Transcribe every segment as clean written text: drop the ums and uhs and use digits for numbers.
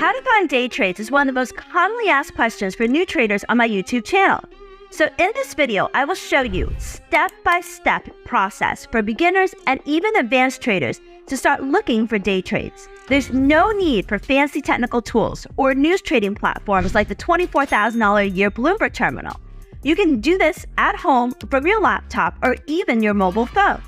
How to find day trades is one of the most commonly asked questions for new traders on my YouTube channel. So in this video, I will show you step-by-step process for beginners and even advanced traders to start looking for day trades. There's no need for fancy technical tools or news trading platforms like the $24,000 a year Bloomberg terminal. You can do this at home from your laptop or even your mobile phone.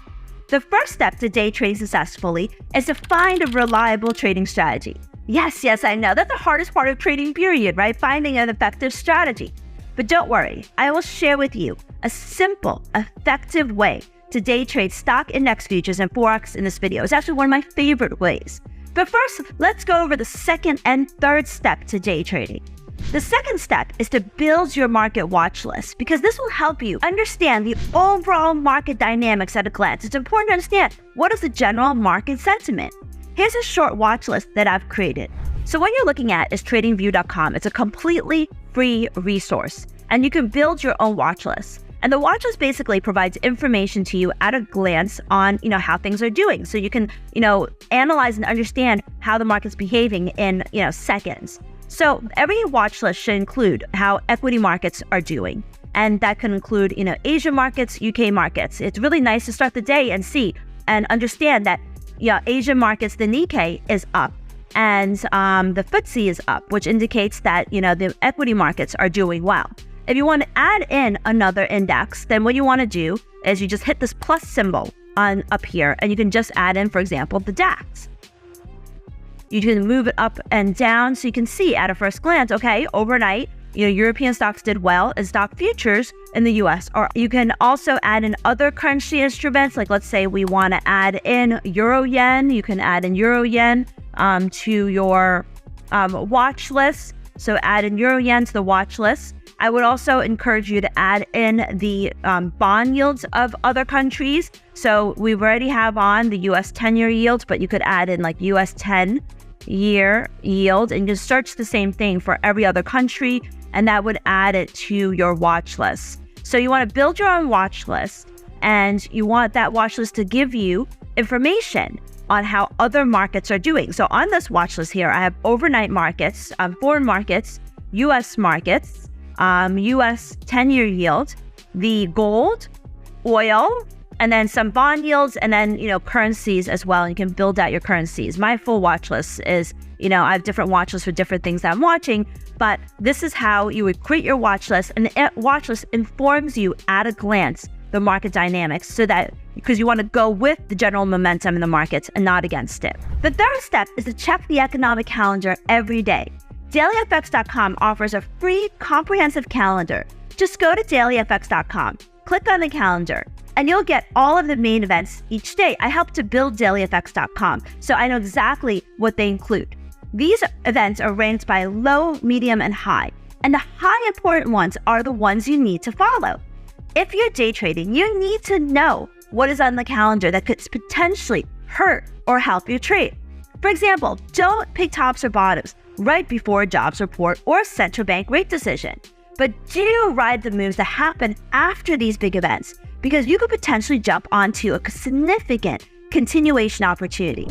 The first step to day trading successfully is to find a reliable trading strategy. Yes, I know. That's the hardest part of trading period, right? Finding an effective strategy. But don't worry, I will share with you a simple, effective way to day trade stock index futures and Forex in this video. It's actually one of my favorite ways. But first, let's go over the second and third step to day trading. The second step is to build your market watch list because this will help you understand the overall market dynamics at a glance. It's important to understand what is the general market sentiment. Here's a short watch list that I've created. So what you're looking at is tradingview.com. It's a completely free resource and you can build your own watch list. And the watch list basically provides information to you at a glance on, how things are doing. So you can, analyze and understand how the market's behaving in, seconds. So every watch list should include how equity markets are doing. And that can include, Asian markets, UK markets. It's really nice to start the day and see and understand that Asian markets, the Nikkei is up and the FTSE is up, which indicates that, the equity markets are doing well. If you want to add in another index, then what you want to do is you just hit this plus symbol up here and you can just add in, for example, the DAX. You can move it up and down so you can see at a first glance, okay, overnight, European stocks did well and stock futures in the US. Or you can also add in other currency instruments. Like let's say we want to add in Euro Yen. You can add in Euro Yen to your watch list. So add in Euro Yen to the watch list. I would also encourage you to add in the bond yields of other countries. So we already have on the US 10-year yield, but you could add in like US 10-year yield and just search the same thing for every other country. And that would add it to your watch list. So you want to build your own watch list and you want that watch list to give you information on how other markets are doing. So on this watch list here, I have overnight markets, foreign markets, US markets, US 10-year yield, the gold, oil, and then some bond yields, and then, currencies as well. And you can build out your currencies. My full watch list is, I have different watch lists for different things that I'm watching, but this is how you would create your watch list. And the watch list informs you at a glance the market dynamics so that, because you want to go with the general momentum in the markets and not against it. The third step is to check the economic calendar every day. dailyfx.com offers a free comprehensive calendar. Just go to dailyfx.com, click on the calendar, and you'll get all of the main events each day. I help to build dailyfx.com, so I know exactly what they include. These events are ranked by low, medium, and high, and the high important ones are the ones you need to follow. If you're day trading, you need to know what is on the calendar that could potentially hurt or help you trade. For example, don't pick tops or bottoms right before a jobs report or a central bank rate decision, but do ride the moves that happen after these big events, because you could potentially jump onto a significant continuation opportunity.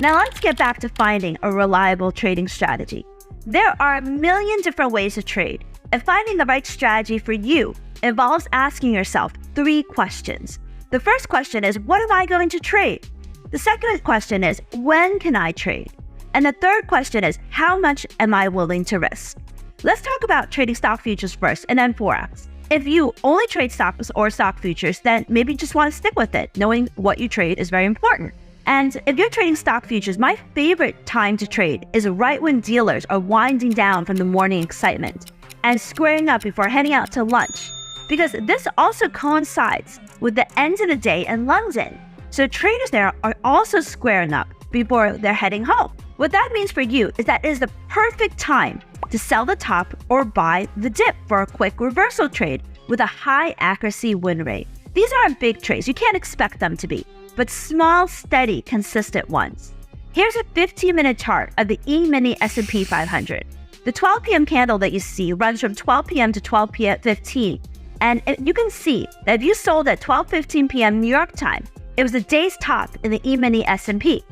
Now let's get back to finding a reliable trading strategy. There are a million different ways to trade, and finding the right strategy for you involves asking yourself 3 questions. The first question is, what am I going to trade? The second question is, when can I trade? And the third question is, how much am I willing to risk? Let's talk about trading stock futures first and then Forex. If you only trade stocks or stock futures, then maybe you just want to stick with it. Knowing what you trade is very important. And if you're trading stock futures, my favorite time to trade is right when dealers are winding down from the morning excitement and squaring up before heading out to lunch, because this also coincides with the end of the day in London. So traders there are also squaring up before they're heading home. What that means for you is that it is the perfect time to sell the top or buy the dip for a quick reversal trade with a high accuracy win rate. These aren't big trades, you can't expect them to be, but small, steady, consistent ones. Here's a 15-minute chart of the E-mini S&P 500. The 12 p.m. candle that you see runs from 12 p.m. to 12 p.m. 15, and you can see that if you sold at 12:15 p.m. New York time, it was the day's top in the E-mini S&P.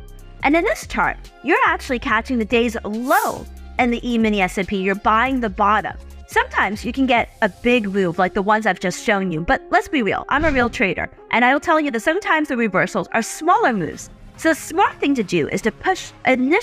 And in this chart, you're actually catching the day's low in the E-mini S&P, you're buying the bottom. Sometimes you can get a big move like the ones I've just shown you, but let's be real, I'm a real trader, and I will tell you that sometimes the reversals are smaller moves. So the smart thing to do is to push initial